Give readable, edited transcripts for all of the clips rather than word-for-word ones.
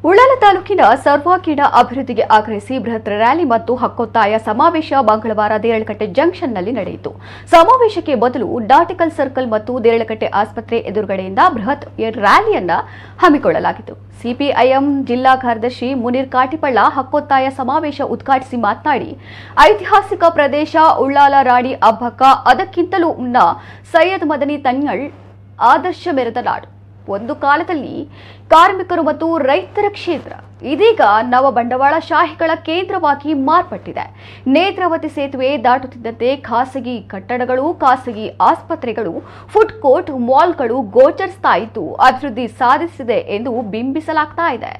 ಉಳ್ಳಾಲ ತಾಲೂಕಿನ ಸರ್ವಾಂಗೀಣ ಅಭಿವೃದ್ಧಿಗೆ ಆಗ್ರಹಿಸಿ ಬೃಹತ್ ರ್ಯಾಲಿ ಮತ್ತು ಹಕ್ಕೊತ್ತಾಯ ಸಮಾವೇಶ ಮಂಗಳವಾರ ದೇರಳಕಟ್ಟೆ ಜಂಕ್ಷನ್ನಲ್ಲಿ ನಡೆಯಿತು. ಸಮಾವೇಶಕ್ಕೆ ಮೊದಲು ನಾಟಿಕಲ್ ಸರ್ಕಲ್ ಮತ್ತು ದೇರಳಕಟ್ಟೆ ಆಸ್ಪತ್ರೆ ಎದುರುಗಡೆಯಿಂದ ಬೃಹತ್ ರ್ಯಾಲಿಯನ್ನು ಹಮ್ಮಿಕೊಳ್ಳಲಾಗಿತ್ತು. ಸಿಪಿಐಎಂ ಜಿಲ್ಲಾ ಕಾರ್ಯದರ್ಶಿ ಮುನೀರ್ ಕಾಟಿಪಳ್ಳ ಹಕ್ಕೊತ್ತಾಯ ಸಮಾವೇಶ ಉದ್ಘಾಟಿಸಿ ಮಾತನಾಡಿ, ಐತಿಹಾಸಿಕ ಪ್ರದೇಶ ಉಳ್ಳಾಲ ರಾಣಿ ಅಬ್ಬಕ್ಕ, ಅದಕ್ಕಿಂತಲೂ ಮುನ್ನ ಸೈಯದ್ ಮದನಿ ತನ್ಯಳ್ ಆದರ್ಶ ಮೆರೆದ ನಾಡು. ಒಂದು ಕಾಲದಲ್ಲಿ ಕಾರ್ಮಿಕರು ಮತ್ತು ರೈತರ ಕ್ಷೇತ್ರ ಇದೀಗ ನವ ಬಂಡವಾಳಶಾಹಿಗಳ ಕೇಂದ್ರವಾಗಿ ಮಾರ್ಪಟ್ಟಿದೆ. ನೇತ್ರಾವತಿ ಸೇತುವೆ ದಾಟುತ್ತಿದ್ದಂತೆ ಖಾಸಗಿ ಕಟ್ಟಡಗಳು, ಖಾಸಗಿ ಆಸ್ಪತ್ರೆಗಳು, ಫುಡ್ ಕೋರ್ಟ್, ಮಾಲ್ಗಳು ಗೋಚರಿಸ್ತಾ ಇದ್ದು ಅಭಿವೃದ್ಧಿ ಸಾಧಿಸಿದೆ ಎಂದು ಬಿಂಬಿಸಲಾಗ್ತಾ ಇದೆ.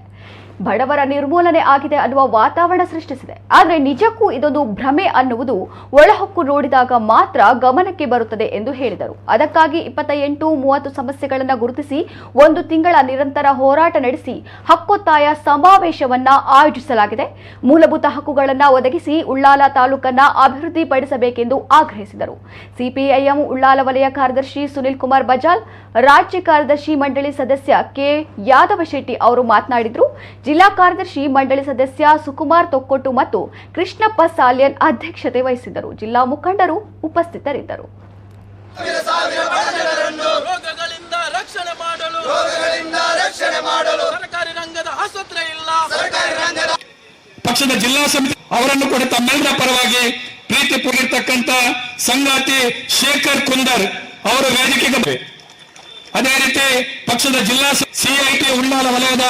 ಬಡವರ ನಿರ್ಮೂಲನೆ ಆಗಿದೆ ಅನ್ನುವ ವಾತಾವರಣ ಸೃಷ್ಟಿಸಿದೆ. ಆದರೆ ನಿಜಕ್ಕೂ ಇದೊಂದು ಭ್ರಮೆ ಅನ್ನುವುದು ಒಳಹೊಕ್ಕು ನೋಡಿದಾಗ ಮಾತ್ರ ಗಮನಕ್ಕೆ ಬರುತ್ತದೆ ಎಂದು ಹೇಳಿದರು. ಅದಕ್ಕಾಗಿ 28-30 ಸಮಸ್ಯೆಗಳನ್ನು ಗುರುತಿಸಿ 1 ತಿಂಗಳ ನಿರಂತರ ಹೋರಾಟ ನಡೆಸಿ ಹಕ್ಕೊತ್ತಾಯ ಸಮಾವೇಶವನ್ನ ಆಯೋಜಿಸಲಾಗಿದೆ. ಮೂಲಭೂತ ಹಕ್ಕುಗಳನ್ನು ಒದಗಿಸಿ ಉಳ್ಳಾಲ ತಾಲೂಕನ್ನ ಅಭಿವೃದ್ಧಿಪಡಿಸಬೇಕೆಂದು ಆಗ್ರಹಿಸಿದರು. ಸಿಪಿಐಎಂ ಉಳ್ಳಾಲ ವಲಯ ಕಾರ್ಯದರ್ಶಿ ಸುನಿಲ್ ಕುಮಾರ್ ಬಜಾಲ್, ರಾಜ್ಯ ಕಾರ್ಯದರ್ಶಿ ಮಂಡಳಿ ಸದಸ್ಯ ಕೆ ಯಾದವ ಶೆಟ್ಟಿ ಅವರು ಮಾತನಾಡಿದರು. ಜಿಲ್ಲಾ ಕಾರ್ಯದರ್ಶಿ ಮಂಡಳಿ ಸದಸ್ಯ ಸುಕುಮಾರ್ ತೊಕ್ಕೊಟ್ಟು ಮತ್ತು ಕೃಷ್ಣಪ್ಪ ಸಾಲ್ಯನ್ ಅಧ್ಯಕ್ಷತೆ ವಹಿಸಿದ್ದರು. ಜಿಲ್ಲಾ ಮುಖಂಡರು ಉಪಸ್ಥಿತರಿದ್ದರು. ರೋಗಗಳಿಂದ ರಕ್ಷಣೆ ಮಾಡಲು ಸರ್ಕಾರಿ ರಂಗದ ಆಸ್ಪತ್ರೆ ಇಲ್ಲ. ಪಕ್ಷದ ಜಿಲ್ಲಾ ಸಮಿತಿ ಅವರನ್ನು ಕೂಡ ತಮ್ಮೆಲ್ಲರ ಪರವಾಗಿ ಪ್ರೀತಿ ಪೂರಿರ್ತಕ್ಕಂಥ ಸಂಗಾತಿ ಶೇಖರ್ ಕುಂದರ್ ಅವರ ವೇದಿಕೆಗೆ, ಅದೇ ರೀತಿ ಪಕ್ಷದ ಜಿಲ್ಲಾ ಸಿಐಟಿ ಉಳ್ಳಾಲ ವಲಯದ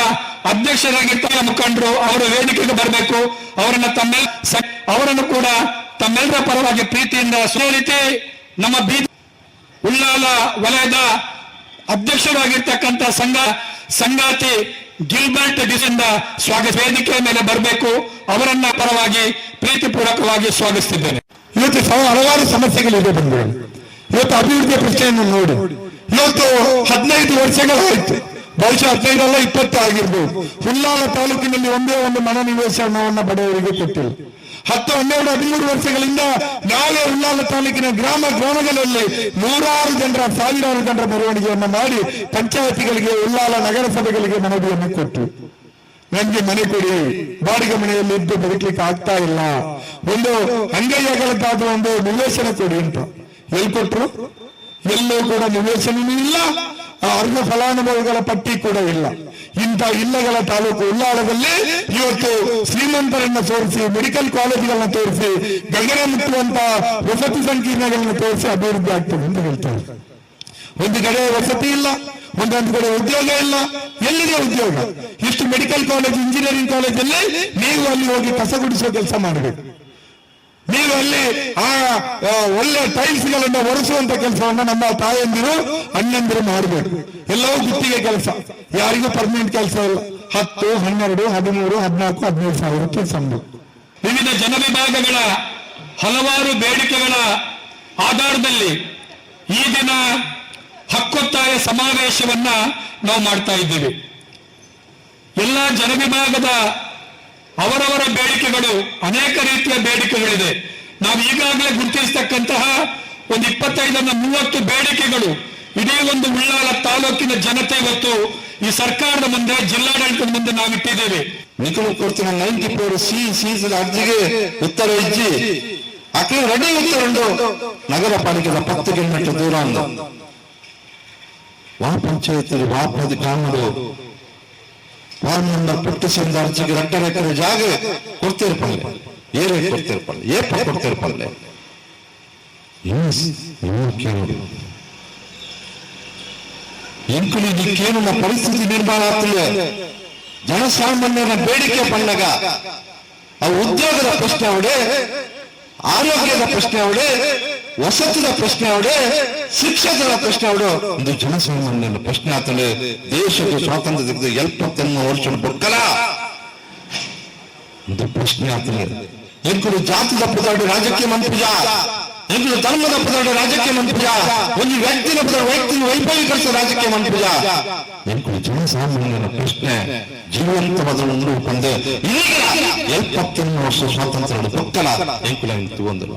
ಅಧ್ಯಕ್ಷರಾಗಿರ್ತಾರೆ ಮುಖಂಡರು ಅವರು ವೇದಿಕೆಗೆ ಬರಬೇಕು. ಅವರನ್ನು ಕೂಡ ತಮ್ಮೆಲ್ಲರ ಪರವಾಗಿ ಪ್ರೀತಿಯಿಂದ ರೀತಿ ನಮ್ಮ ಉಳ್ಳಾಲ ವಲಯದ ಅಧ್ಯಕ್ಷರಾಗಿರ್ತಕ್ಕಂಥ ಸಂಗಾತಿ ಗಿಲ್ಬರ್ಟ್ ಡಿಸಿಂದ ವೇದಿಕೆಯ ಮೇಲೆ ಬರಬೇಕು. ಅವರನ್ನ ಪರವಾಗಿ ಪ್ರೀತಿಪೂರ್ವಕವಾಗಿ ಸ್ವಾಗತಿಸಿದ್ದೇನೆ. ಇವತ್ತು ಹಲವಾರು ಸಮಸ್ಯೆಗಳಿದೆ ಬಂಧುಗಳು. ಇವತ್ತು ಅಭಿವೃದ್ಧಿಯ ಪ್ರಶ್ನೆಯನ್ನು ನೋಡಿ, ಇವತ್ತು 15 ವರ್ಷಗಳಾಯಿತು, ಬಹುಶಃ 15 ಅಲ್ಲ 20 ಆಗಿರ್ಬೋದು. ಉಳ್ಳಾಲ ತಾಲೂಕಿನಲ್ಲಿ ಒಂದೇ ಒಂದು ಮನೆ ನಿವೇಶನವನ್ನು ಬಡವರಿಗೆ ಕೊಟ್ಟಿಲ್ಲ. 10, 12, 13 ವರ್ಷಗಳಿಂದ ನಾವೇ ಉಳ್ಳಾಲ ತಾಲೂಕಿನ ಗ್ರಾಮಗಳಲ್ಲಿ ಸಾವಿರಾರು ಜನರ ಮೆರವಣಿಗೆಯನ್ನು ಮಾಡಿ ಪಂಚಾಯತಿಗಳಿಗೆ, ಉಳ್ಳಾಲ ನಗರಸಭೆಗಳಿಗೆ ಮನವಿಯನ್ನು ಕೊಟ್ಟು, ನನಗೆ ಮನೆ ಕೊಡಿ, ಬಾಡಿಗೆ ಮನೆಯಲ್ಲಿ ಇದ್ದು ಬದುಕಲಿಕ್ಕೆ ಆಗ್ತಾ ಇಲ್ಲ, ಒಂದು ಅಂಗೈಯಾಗಲಕ್ಕಾದ ಒಂದು ನಿವೇಶನ ಕೊಡಿ ಅಂತ ಎಲ್ಲಿ ಕೊಟ್ಟರು? ಎಲ್ಲೂ ಕೂಡ ನಿವೇಶನವೂ ಇಲ್ಲ, ಅರ್ಹ ಫಲಾನುಭವಿಗಳ ಪಟ್ಟಿ ಕೂಡ ಇಲ್ಲ. ಇಂಥ ಇಲ್ಲಗಳ ತಾಲೂಕು ಉಳ್ಳಾಲದಲ್ಲಿ ಇವತ್ತು ಶ್ರೀಮಂತರನ್ನ ತೋರಿಸಿ, ಮೆಡಿಕಲ್ ಕಾಲೇಜುಗಳನ್ನ ತೋರಿಸಿ, ಗಗನ ಮುಟ್ಟುವಂತ ವಸತಿ ಸಂಕೀರ್ಣಗಳನ್ನ ತೋರಿಸಿ ಅಭಿವೃದ್ಧಿ ಆಗ್ತದೆ ಅಂತ ಹೇಳ್ತಾರೆ. ಒಂದು ಕಡೆ ವಸತಿ ಇಲ್ಲ, ಒಂದೊಂದು ಕಡೆ ಉದ್ಯೋಗ ಇಲ್ಲ. ಎಲ್ಲಿದೆ ಉದ್ಯೋಗ? ಇಷ್ಟು ಮೆಡಿಕಲ್ ಕಾಲೇಜ್, ಇಂಜಿನಿಯರಿಂಗ್ ಕಾಲೇಜಲ್ಲಿ ನೀವು ಅಲ್ಲಿ ಹೋಗಿ ಕಸ ಗುಡಿಸೋ ಕೆಲಸ ಮಾಡಬೇಕು. ನೀವು ಅಲ್ಲಿ ಒಳ್ಳೆ ಟೈಲ್ಸ್ ಗಳನ್ನ ಒರೆಸುವಂತ ಕೆಲಸವನ್ನ ನಮ್ಮ ತಾಯಂದಿರು, ಅಣ್ಣಂದಿರು ಮಾಡಬೇಕು. ಎಲ್ಲವೂ ಗುತ್ತಿಗೆ ಕೆಲಸ, ಯಾರಿಗೂ ಪರ್ಮನೆಂಟ್ ಕೆಲಸ ಇಲ್ಲ. 10, 12, 13, 14, 15 ಸಾವಿರ ಕೆಲಸ. ವಿವಿಧ ಜನವಿಭಾಗಗಳ ಹಲವಾರು ಬೇಡಿಕೆಗಳ ಆಧಾರದಲ್ಲಿ ಈ ದಿನ ಹಕ್ಕೊತ್ತಾಯ ಸಮಾವೇಶವನ್ನ ನಾವು ಮಾಡ್ತಾ ಇದ್ದೀವಿ. ಎಲ್ಲ ಜನವಿಭಾಗದ ಅವರವರ ಬೇಡಿಕೆಗಳು, ಅನೇಕ ರೀತಿಯ ಬೇಡಿಕೆಗಳಿದೆ. ನಾವು ಈಗಾಗಲೇ ಗುರುತಿಸತಕ್ಕಂತಹ ಒಂದು 25-30 ಬೇಡಿಕೆಗಳು ಇಡೀ ಒಂದು ಉಳ್ಳಾಲ ತಾಲೂಕಿನ ಜನತೆ ಇವತ್ತು ಈ ಸರ್ಕಾರದ ಮುಂದೆ, ಜಿಲ್ಲಾಡಳಿತದ ಮುಂದೆ ನಾವು ಇಟ್ಟಿದ್ದೇವೆ. ನಿಖಿಲ್ ಕೊಡ್ತಿನ 94 ಸಿ ಅರ್ಜಿಗೆ ಉತ್ತರ ಇಜ್ಜಿ ಅಕ್ಕೆ ರೆಡಿ ಉತ್ತರಂಡು ನಗರ ಪಾಲಿಕೆದ 10 ಕಿಲೋಮೀಟರ್ ದೂರ ಅಂದ ವಾ ಪಂಚಾಯತ್ ವಾಪದಿ ಕಾಮಡು ಪುಟ್ಟಿಸಿದ ಅರ್ಜಿಗೆ 2 ಎಕರೆ ಜಾಗ ಕೊಡ್ತಿರ್ಪಲ್ಲೆ, ಕೊಡ್ತಿರ್ಪಲ್ಲೆ ಇಂಕುಲಿನ ಪರಿಸ್ಥಿತಿ ನಿರ್ಮಾಣ ಆಗ್ತಿದೆ. ಜನಸಾಮಾನ್ಯರ ಬೇಡಿಕೆ ಬಂದಾಗ ಅವು ಉದ್ಯೋಗದ ಪ್ರಶ್ನೆ ಅವಡೆ, ಆರೋಗ್ಯದ ಪ್ರಶ್ನೆ ಅವಡೆ, ವಸತಿದ ಪ್ರಶ್ನೆ ಅವಡೆ, ಶಿಕ್ಷಕರ ಪ್ರಶ್ನೆ ಅವಡು. ಒಂದು ಜನಸಾಮಾನ್ಯನ ಪ್ರಶ್ನೆ ಆಗ್ತದೆ. ದೇಶಕ್ಕೆ ಸ್ವಾತಂತ್ರ್ಯ ತೆಗೆದು 70 ವರ್ಷ ಬೊಕ್ಕಲ ಒಂದು ಪ್ರಶ್ನೆ ಆಗ್ತದೆ. ಎಂಕುಲು ಜಾತಿದ ಪದಾಡು ರಾಜಕೀಯ ಮಂತ್ರಿಜ, ಎಂಕುಲು ಧರ್ಮದ ಪದಾಡು ರಾಜಕೀಯ ಮಂತ್ರಿಜ, ಒಂದು ವ್ಯಕ್ತಿನ ವೈಭವೀಕರಿಸುವ ರಾಜಕೀಯ ಮಂತ್ರಿಜ. ಎಂಕುಲು ಜನಸಾಮಾನ್ಯನ ಪ್ರಶ್ನೆ ಜೀವಂತವಾದ ಒಂದು ಬಂದೆ. ಈಗ 70 ವರ್ಷ ಸ್ವಾತಂತ್ರ್ಯ ಬೊಕ್ಕಲ ಎಂಕುಲ ಒಂದು